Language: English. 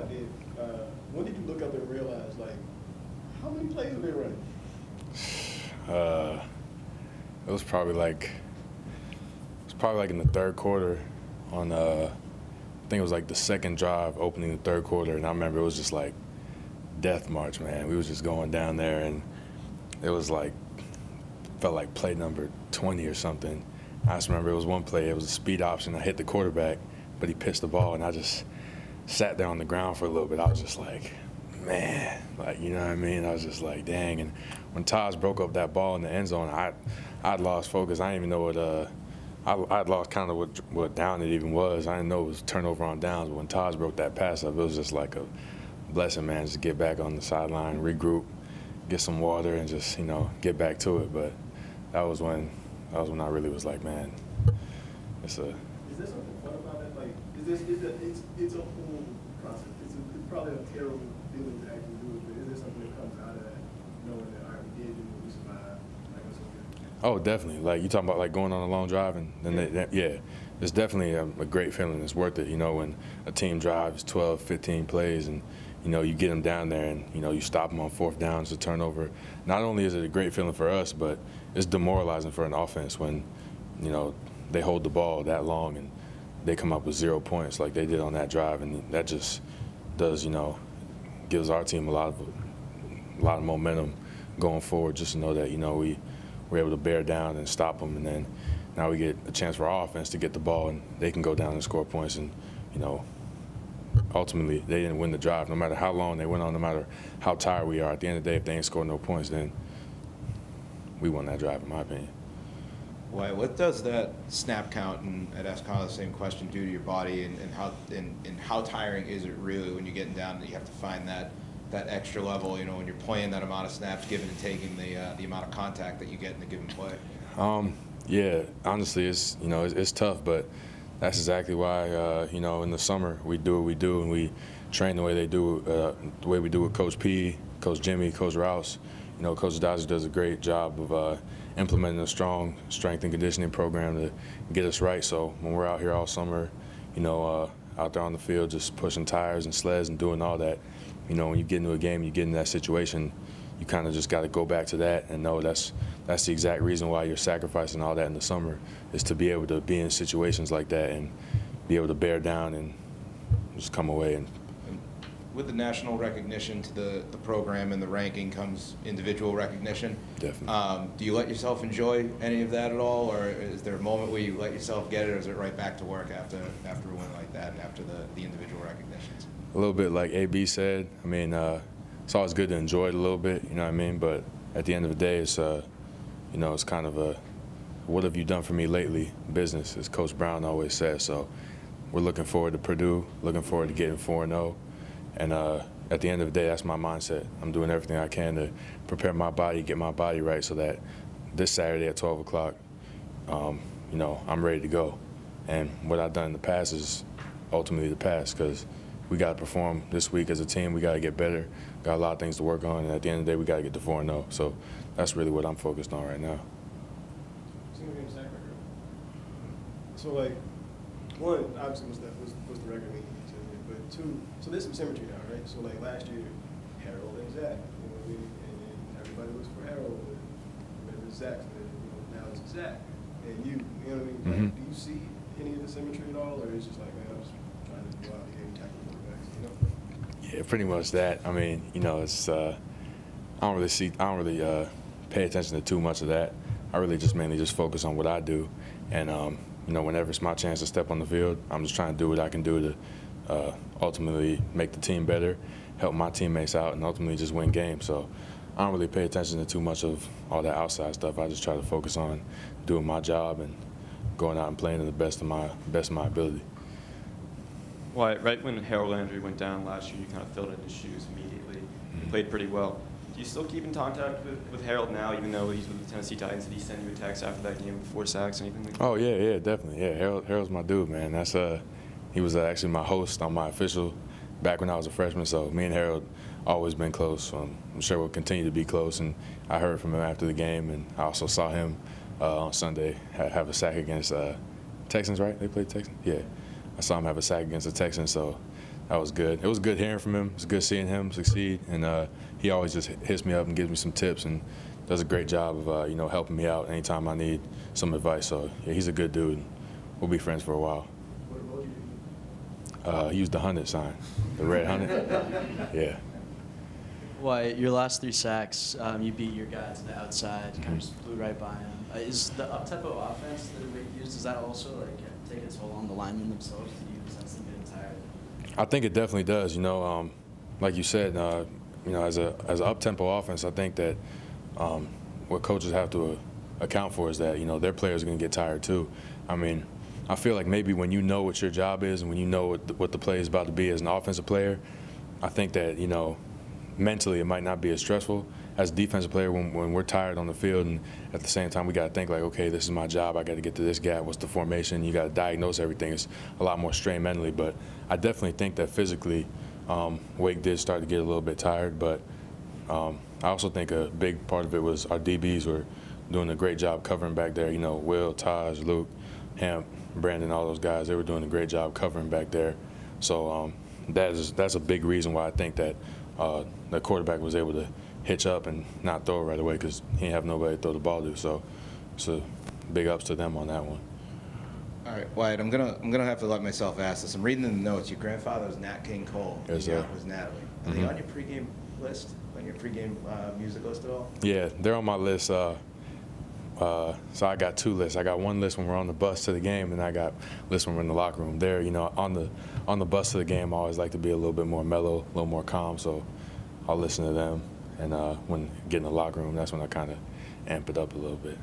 I did. When did you look up and realize, like, how many plays are they running? It was probably like in the third quarter on I think it was like the second drive opening the third quarter, and I remember it was just like death march, man. We was just going down there, and it was like felt like play number 20 or something. I just remember it was one play, it was a speed option. I hit the quarterback, but he pitched the ball, and I just sat there on the ground for a little bit. I was just like, man, like, you know what I mean? I was just like, dang. And when Taj broke up that ball in the end zone, I'd lost focus. I didn't even know what I'd lost kind of what down it even was. I didn't know it was turnover on downs. But when Taj broke that pass up, it was just like a blessing, man, just get back on the sideline, regroup, get some water, and just, you know, get back to it. But that was when I really was like, man, it's a. Is there something fun about it? Like, it's a whole process. It's probably a terrible feeling to actually do it, but is there something that comes out of that, knowing that I already did it, we survived, like what's so good? Oh, definitely. Like, you talking about like going on a long drive, and then yeah, it's definitely a great feeling. It's worth it, you know, when a team drives 12, 15 plays, and you know, you get them down there, and you know, you stop them on fourth downs to turnover. Not only is it a great feeling for us, but it's demoralizing for an offense when, you know, they hold the ball that long and they come up with 0 points like they did on that drive, and that just does, you know, gives our team a lot of momentum going forward. Just to know that, you know, we were able to bear down and stop them, and then now we get a chance for our offense to get the ball and they can go down and score points. And you know, ultimately they didn't win the drive. No matter how long they went on, no matter how tired we are, at the end of the day, if they ain't scored no points, then we won that drive, in my opinion. Wyatt, what does that snap count, and I'd ask kind of the same question, do to your body, and how tiring is it really when you're getting down and you have to find that extra level, you know, when you're playing that amount of snaps, giving and taking, the amount of contact that you get in a given play? Yeah, honestly, it's, you know, it's tough, but that's exactly why, you know, in the summer we do what we do, and we train the way they do, the way we do with Coach P, Coach Jimmy, Coach Rouse. You know, Coach Dodger does a great job of implementing a strong strength and conditioning program to get us right. So when we're out here all summer, you know, out there on the field just pushing tires and sleds and doing all that, you know, when you get into a game, you get in that situation, you kind of just got to go back to that and know that's the exact reason why you're sacrificing all that in the summer, is to be able to be in situations like that and be able to bear down and just come away. And with the national recognition to the program and the ranking comes individual recognition. Definitely. Do you let yourself enjoy any of that at all, or is there a moment where you let yourself get it, or is it right back to work after a win like that and after the individual recognitions? A little bit like AB said. I mean, it's always good to enjoy it a little bit, you know what I mean? But at the end of the day, it's, you know, it's kind of a, what have you done for me lately business, as Coach Brown always says. So we're looking forward to Purdue, looking forward to getting 4-0. And at the end of the day, that's my mindset. I'm doing everything I can to prepare my body, get my body right, so that this Saturday at 12 o'clock, you know, I'm ready to go. And what I've done in the past is ultimately the past, because we got to perform this week as a team. We got to get better. Got a lot of things to work on, and at the end of the day, we got to get to 4-0. So that's really what I'm focused on right now. So, like, one, obviously, what's the record mean? But two, so there's some symmetry now, right? So, like, last year, Harold and Zach, you know what I mean? And everybody was for Harold, and remember Zach, and, you know, now it's Zach. And you know what I mean? Mm-hmm. Like, do you see any of the symmetry at all, or is it just like, man, I'm just trying to go out the game and tackle quarterbacks, you know? Yeah, pretty much that. I mean, you know, it's I don't really pay attention to too much of that. I really just mainly just focus on what I do, and you know, whenever it's my chance to step on the field, I'm just trying to do what I can do to ultimately make the team better, help my teammates out, and ultimately just win games. So I don't really pay attention to too much of all that outside stuff. I just try to focus on doing my job and going out and playing to the best of my ability. Wyatt, right when Harold Landry went down last year, you kind of filled in his shoes immediately. Mm-hmm. Played pretty well. Do you still keep in contact with Harold now, even though he's with the Tennessee Titans? Did he send you a text after that game with 4 sacks or anything like that? Oh, yeah, definitely. Yeah, Harold's my dude, man. That's he was actually my host on my official back when I was a freshman, so me and Harold always been close. I'm sure we'll continue to be close, and I heard from him after the game, and I also saw him on Sunday have a sack against Texans, right? They played Texans? Yeah. I saw him have a sack against the Texans, so that was good. It was good hearing from him. It's good seeing him succeed, and he always just hits me up and gives me some tips and does a great job of you know, helping me out anytime I need some advice. So yeah, he's a good dude. We'll be friends for a while. What about you? He used the 100 sign, the red 100. Yeah. Wyatt, your last 3 sacks, you beat your guy to the outside, kind of just flew right by him. Is the up-tempo offense that Wake used, does that also like take a toll on the linemen themselves? Do you sense them getting tired? I think it definitely does. You know, like you said, you know, as an up-tempo offense, I think that what coaches have to account for is that, you know, their players are going to get tired too. I mean, I feel like maybe when you know what your job is and when you know what the play is about to be as an offensive player, I think that, you know, mentally it might not be as stressful as a defensive player when we're tired on the field, and at the same time we got to think like, okay, this is my job, I got to get to this gap, what's the formation, you got to diagnose everything. It's a lot more strain mentally, but I definitely think that physically Wake did start to get a little bit tired, but I also think a big part of it was our DBs were doing a great job covering back there. You know, Will, Taj, Luke, Hamp, Brandon, all those guys, they were doing a great job covering back there. So that's a big reason why I think that the quarterback was able to hitch up and not throw it right away because he didn't have nobody to throw the ball to. So big ups to them on that one. All right, Wyatt, I'm gonna have to let myself ask this. I'm reading in the notes. Your grandfather was Nat King Cole. Yes, Your sir. aunt was Natalie. Are they on your pregame list? On your pregame music list at all? Yeah, they're on my list. So I got 2 lists. I got one list when we're on the bus to the game, and I got a list when we're in the locker room. There, you know, on the bus to the game, I always like to be a little bit more mellow, a little more calm. So I'll listen to them. And when I get in the locker room, that's when I kind of amp it up a little bit.